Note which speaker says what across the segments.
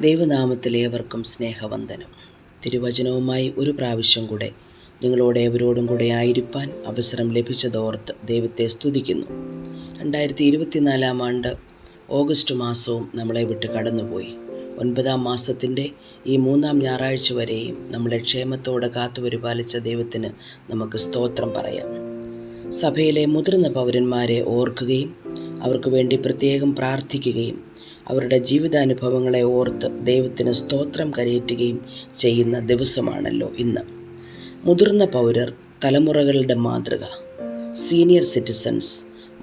Speaker 1: ദൈവനാമത്തിലേവർക്കും സ്നേഹവന്ദനം. തിരുവചനവുമായി ഒരു പ്രാവശ്യം കൂടെ നിങ്ങളോടേവരോടും കൂടെ ആയിരിക്കാൻ അവസരം ലഭിച്ചതോർത്ത് ദൈവത്തെ സ്തുതിക്കുന്നു. 2024 ആണ്ട് ഓഗസ്റ്റ് മാസവും നമ്മളെ വിട്ട് കടന്നുപോയി. 9-ാം മാസത്തിൻ്റെ ഈ 3-ാം ഞായറാഴ്ച വരെയും നമ്മളെ ക്ഷേമത്തോടെ കാത്തുപരിപാലിച്ച ദൈവത്തിന് നമുക്ക് സ്തോത്രം പറയാം. സഭയിലെ മുതിർന്ന പൗരന്മാരെ ഓർക്കുകയും അവർക്ക് വേണ്ടി പ്രത്യേകം പ്രാർത്ഥിക്കുകയും അവരുടെ ജീവിതാനുഭവങ്ങളെ ഓർത്ത് ദൈവത്തിന് സ്തോത്രം കരയേറ്റുകയും ചെയ്യുന്ന ദിവസമാണല്ലോ ഇന്ന്. മുതിർന്ന പൗരർ തലമുറകളുടെ മാതൃക, senior citizens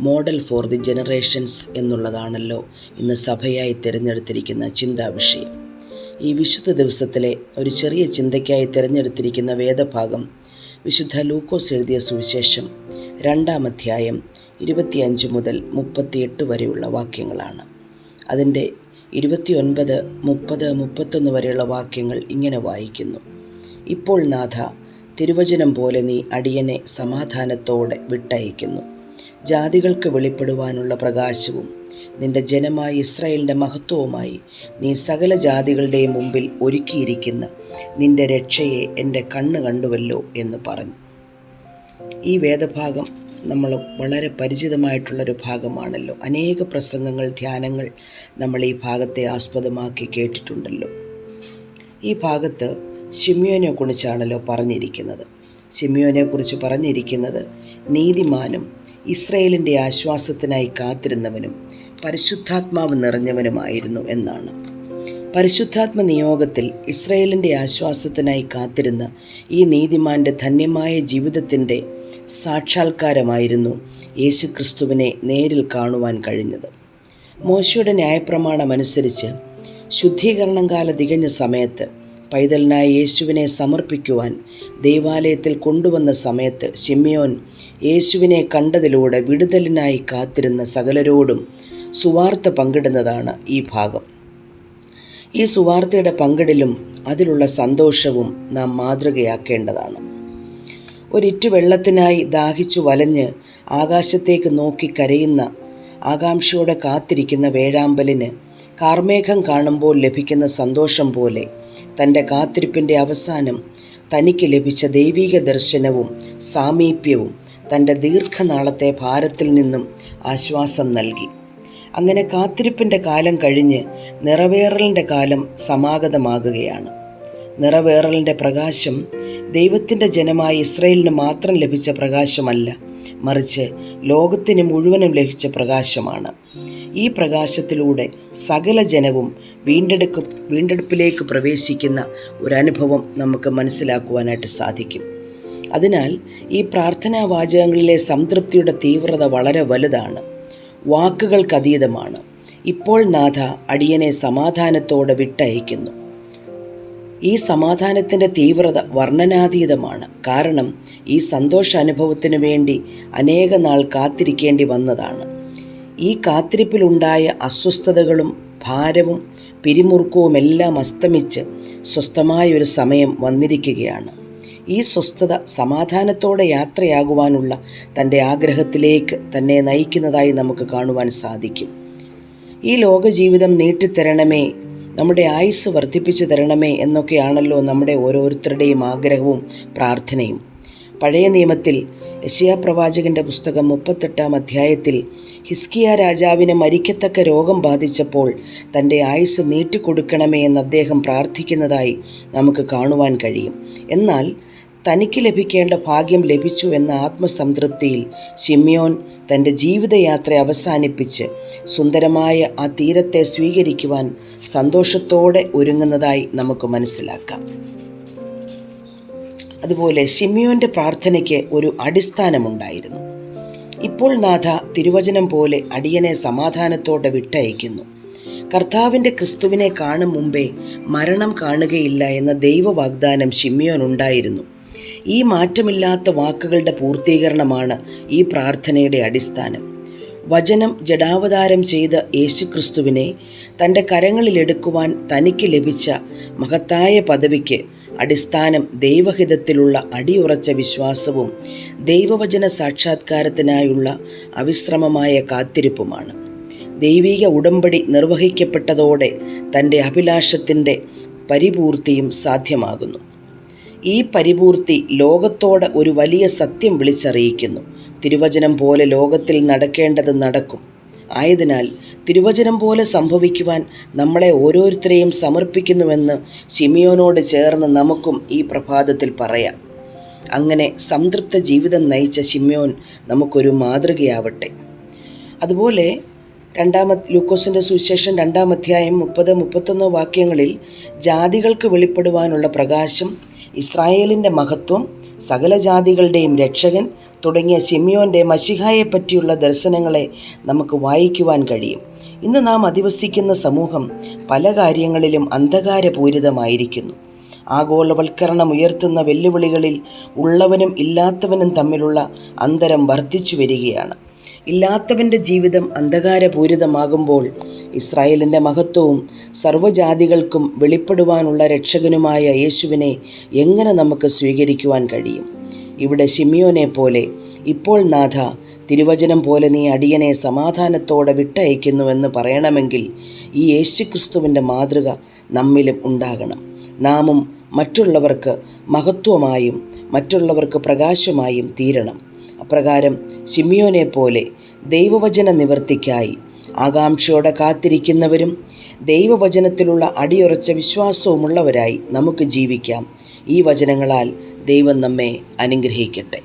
Speaker 1: model for the generations എന്നുള്ളതാണല്ലോ ഇന്ന് സഭയായി തിരഞ്ഞെടുത്തിരിക്കുന്ന ചിന്താവിഷയം. ഈ വിശുദ്ധ ദിവസത്തിലെ ഒരു ചെറിയ ചിന്തയ്ക്കായി തിരഞ്ഞെടുത്തിരിക്കുന്ന വേദഭാഗം വിശുദ്ധ ലൂക്കോസ് എഴുതിയ സുവിശേഷം 2-ാം അധ്യായം 25 മുതൽ 38 വരെയുള്ള വാക്യങ്ങളാണ്. അതിൻ്റെ 29, 30, 31 വരെയുള്ള വാക്യങ്ങൾ ഇങ്ങനെ വായിക്കുന്നു. ഇപ്പോൾ നാഥ, തിരുവചനം പോലെ നീ അടിയനെ സമാധാനത്തോടെ വിട്ടയക്കുന്നു. ജാതികൾക്ക് വെളിപ്പെടുവാനുള്ള പ്രകാശവും നിന്റെ ജനമായ ഇസ്രായേലിൻ്റെ മഹത്വവുമായി നീ സകല ജാതികളുടെയും മുമ്പിൽ ഒരുക്കിയിരിക്കുന്ന നിന്റെ രക്ഷയെ എൻ്റെ കണ്ണ് കണ്ടുവല്ലോ എന്ന് പറഞ്ഞു. ഈ വേദഭാഗം നമ്മൾ വളരെ പരിചിതമായിട്ടുള്ളൊരു ഭാഗമാണല്ലോ. അനേക പ്രസംഗങ്ങൾ, ധ്യാനങ്ങൾ നമ്മൾ ഈ ഭാഗത്തെ ആസ്പദമാക്കി കേട്ടിട്ടുണ്ടല്ലോ. ഈ ഭാഗത്ത് ശിമ്യോനെ കുറിച്ചാണല്ലോ പറഞ്ഞിരിക്കുന്നത്. ശിമ്യോനെ കുറിച്ച് പറഞ്ഞിരിക്കുന്നത് നീതിമാനും ഇസ്രായേലിൻ്റെ ആശ്വാസത്തിനായി കാത്തിരുന്നവനും പരിശുദ്ധാത്മാവ് നിറഞ്ഞവനുമായിരുന്നു എന്നാണ്. പരിശുദ്ധാത്മ നിയോഗത്തിൽ ഇസ്രായേലിൻ്റെ ആശ്വാസത്തിനായി കാത്തിരുന്ന ഈ നീതിമാൻ്റെ ധന്യമായ ജീവിതത്തിൻ്റെ സാക്ഷാത്കാരമായിരുന്നു യേശുക്രിസ്തുവിനെ നേരിൽ കാണുവാൻ കഴിഞ്ഞത്. മോശയുടെ ന്യായപ്രമാണമനുസരിച്ച് ശുദ്ധീകരണം കാല തികഞ്ഞ സമയത്ത് പൈതലിനായ യേശുവിനെ സമർപ്പിക്കുവാൻ ദൈവാലയത്തിൽ കൊണ്ടുവന്ന സമയത്ത് ശിമ്യോൻ യേശുവിനെ കണ്ടതിലൂടെ വിടുതലിനായി കാത്തിരുന്ന സകലരോടും സുവാർത്ത പങ്കിടുന്നതാണ് ഈ ഭാഗം. ഈ സുവാർത്തയുടെ പങ്കിടലും അതിലുള്ള സന്തോഷവും നാം മാതൃകയാക്കേണ്ടതാണ്. ഒരിറ്റു വെള്ളത്തിനായി ദാഹിച്ചു വലഞ്ഞ് ആകാശത്തേക്ക് നോക്കി കരയുന്ന, ആകാംക്ഷയോടെ കാത്തിരിക്കുന്ന വേഴാമ്പലിന് കാർമേഘം കാണുമ്പോൾ ലഭിക്കുന്ന സന്തോഷം പോലെ തൻ്റെ കാത്തിരിപ്പിൻ്റെ അവസാനം തനിക്ക് ലഭിച്ച ദൈവിക ദർശനവും സാമീപ്യവും തൻ്റെ ദീർഘനാളത്തെ ഭാരത്തിൽ നിന്നും ആശ്വാസം നൽകി. അങ്ങനെ കാത്തിരിപ്പിൻ്റെ കാലം കഴിഞ്ഞ് നിറവേറലിൻ്റെ കാലം സമാഗതമാകുകയാണ്. നിറവേറലിൻ്റെ പ്രകാശം ദൈവത്തിൻ്റെ ജനമായ ഇസ്രായേലിന് മാത്രം ലഭിച്ച പ്രകാശമല്ല, മറിച്ച് ലോകത്തിന് മുഴുവനും ലഭിച്ച പ്രകാശമാണ്. ഈ പ്രകാശത്തിലൂടെ സകല ജനവും വീണ്ടെടുപ്പിലേക്ക് പ്രവേശിക്കുന്ന ഒരനുഭവം നമുക്ക് മനസ്സിലാക്കുവാനായിട്ട് സാധിക്കും. അതിനാൽ ഈ പ്രാർത്ഥനാ വാചകങ്ങളിലെ സംതൃപ്തിയുടെ തീവ്രത വളരെ വലുതാണ്, വാക്കുകൾക്കതീതമാണ്. ഇപ്പോൾ നാഥ, അടിയനെ സമാധാനത്തോടെ വിട്ടയക്കുന്നു. ഈ സമാധാനത്തിൻ്റെ തീവ്രത വർണ്ണനാതീതമാണ്. കാരണം ഈ സന്തോഷാനുഭവത്തിനു വേണ്ടി അനേക നാൾ കാത്തിരിക്കേണ്ടി വന്നതാണ്. ഈ കാത്തിരിപ്പിലുണ്ടായ അസ്വസ്ഥതകളും ഭാരവും പിരിമുറുക്കവും എല്ലാം അസ്തമിച്ച് സ്വസ്ഥമായൊരു സമയം വന്നിരിക്കുകയാണ്. ഈ സ്വസ്ഥത സമാധാനത്തോടെ യാത്രയാകുവാനുള്ള തൻ്റെ ആഗ്രഹത്തിലേക്ക് തന്നെ നയിക്കുന്നതായി നമുക്ക് കാണുവാൻ സാധിക്കും. ഈ ലോകജീവിതം നീട്ടിത്തരണമേ, നമ്മുടെ ആയുസ് വർദ്ധിപ്പിച്ചു തരണമേ എന്നൊക്കെയാണല്ലോ നമ്മുടെ ഓരോരുത്തരുടെയും ആഗ്രഹവും പ്രാർത്ഥനയും. പഴയ നിയമത്തിൽ യെശയ്യാ പ്രവാചകൻ്റെ പുസ്തകം 38-ാം അധ്യായത്തിൽ ഹിസ്കിയ രാജാവിന് മരിക്കത്തക്ക രോഗം ബാധിച്ചപ്പോൾ തൻ്റെ ആയുസ് നീട്ടിക്കൊടുക്കണമേ എന്ന് അദ്ദേഹം പ്രാർത്ഥിക്കുന്നതായി നമുക്ക് കാണുവാൻ കഴിയും. എന്നാൽ തനിക്ക് ലഭിക്കേണ്ട ഭാഗ്യം ലഭിച്ചു എന്ന ആത്മസംതൃപ്തിയിൽ ശിമ്യോൻ തൻ്റെ ജീവിതയാത്ര അവസാനിപ്പിച്ച് സുന്ദരമായ ആ തീരത്തെ സ്വീകരിക്കുവാൻ സന്തോഷത്തോടെ ഒരുങ്ങുന്നതായി നമുക്ക് മനസ്സിലാക്കാം. അതുപോലെ ശിമ്യോൻ്റെ പ്രാർത്ഥനയ്ക്ക് ഒരു അടിസ്ഥാനമുണ്ടായിരുന്നു. ഇപ്പോൾ നാഥ, തിരുവചനം പോലെ അടിയനെ സമാധാനത്തോടെ വിട്ടയക്കുന്നു. കർത്താവിൻ്റെ ക്രിസ്തുവിനെ കാണും മുമ്പേ മരണം കാണുകയില്ല എന്ന ദൈവവാഗ്ദാനം ശിമ്യോനുണ്ടായിരുന്നു. ഈ മാറ്റമില്ലാത്ത വാക്കുകളുടെ പൂർത്തീകരണമാണ് ഈ പ്രാർത്ഥനയുടെ അടിസ്ഥാനം. വചനം ജഡാവതാരം ചെയ്ത യേശുക്രിസ്തുവിനെ തൻ്റെ കരങ്ങളിലെടുക്കുവാൻ തനിക്ക് ലഭിച്ച മഹത്തായ പദവിക്ക് അടിസ്ഥാനം ദൈവഹിതത്തിലുള്ള അടിയുറച്ച വിശ്വാസവും ദൈവവചന സാക്ഷാത്കാരത്തിനായുള്ള അവിശ്രമമായ കാത്തിരിപ്പുമാണ്. ദൈവിക ഉടമ്പടി നിർവഹിക്കപ്പെട്ടതോടെ തൻ്റെ അഭിലാഷത്തിൻ്റെ പരിപൂർത്തിയും സാധ്യമാകുന്നു. ഈ പരിപൂർത്തി ലോകത്തോട് ഒരു വലിയ സത്യം വിളിച്ചറിയിക്കുന്നു. തിരുവചനം പോലെ ലോകത്തിൽ നടക്കേണ്ടത് നടക്കും. ആയതിനാൽ തിരുവചനം പോലെ സംഭവിക്കുവാൻ നമ്മളെ ഓരോരുത്തരെയും സമർപ്പിക്കുന്നുവെന്ന് ശിമിയോനോട് ചേർന്ന് നമുക്കും ഈ പ്രഭാതത്തിൽ പറയാം. അങ്ങനെ സംതൃപ്ത ജീവിതം നയിച്ച ശിമ്യോൻ നമുക്കൊരു മാതൃകയാവട്ടെ. അതുപോലെ ലൂക്കോസിൻ്റെ സുവിശേഷം 2-ാം അധ്യായം 30-31 വാക്യങ്ങളിൽ ജാതികൾക്ക് വെളിപ്പെടുവാനുള്ള പ്രകാശം, ഇസ്രായേലിൻ്റെ മഹത്വം, സകല ജാതികളുടെയും രക്ഷകൻ തുടങ്ങിയ ശിമ്യോൻ്റെ മശിഹായെപ്പറ്റിയുള്ള ദർശനങ്ങളെ നമുക്ക് വായിക്കുവാൻ കഴിയും. ഇന്ന് നാം അധിവസിക്കുന്ന സമൂഹം പല കാര്യങ്ങളിലും അന്ധകാരപൂരിതമായിരിക്കുന്നു. ആഗോളവൽക്കരണം ഉയർത്തുന്ന വെല്ലുവിളികളിൽ ഉള്ളവനും ഇല്ലാത്തവനും തമ്മിലുള്ള അന്തരം വർദ്ധിച്ചു വരികയാണ്. ഇല്ലാത്തവൻ്റെ ജീവിതം അന്ധകാരപൂരിതമാകുമ്പോൾ ഇസ്രായേലിൻ്റെ മഹത്വവും സർവ്വജാതികൾക്കും വെളിപ്പെടുവാനുള്ള രക്ഷകനുമായ യേശുവിനെ എങ്ങനെ നമുക്ക് സ്വീകരിക്കുവാൻ കഴിയും? ഇവിടെ ശിമ്യോനെ പോലെ, ഇപ്പോൾ നാഥ, തിരുവചനം പോലെ നീ അടിയനെ സമാധാനത്തോടെ വിട്ടയക്കുന്നുവെന്ന് പറയണമെങ്കിൽ ഈ യേശുക്രിസ്തുവിൻ്റെ മാതൃക നമ്മിലും ഉണ്ടാകണം. നാമും മറ്റുള്ളവർക്ക് മഹത്വമായും മറ്റുള്ളവർക്ക് പ്രകാശമായും തീരണം. അപ്രകാരം ശിമ്യോനെ പോലെ ദൈവവചന നിവൃത്തിക്കായി ആകാംക്ഷയോടെ കാത്തിരിക്കുന്നവരും ദൈവവചനത്തിലുള്ള അടിയുറച്ച വിശ്വാസവുമുള്ളവരായി നമുക്ക് ജീവിക്കാം. ഈ വചനങ്ങളാൽ ദൈവം നമ്മെ അനുഗ്രഹിക്കട്ടെ.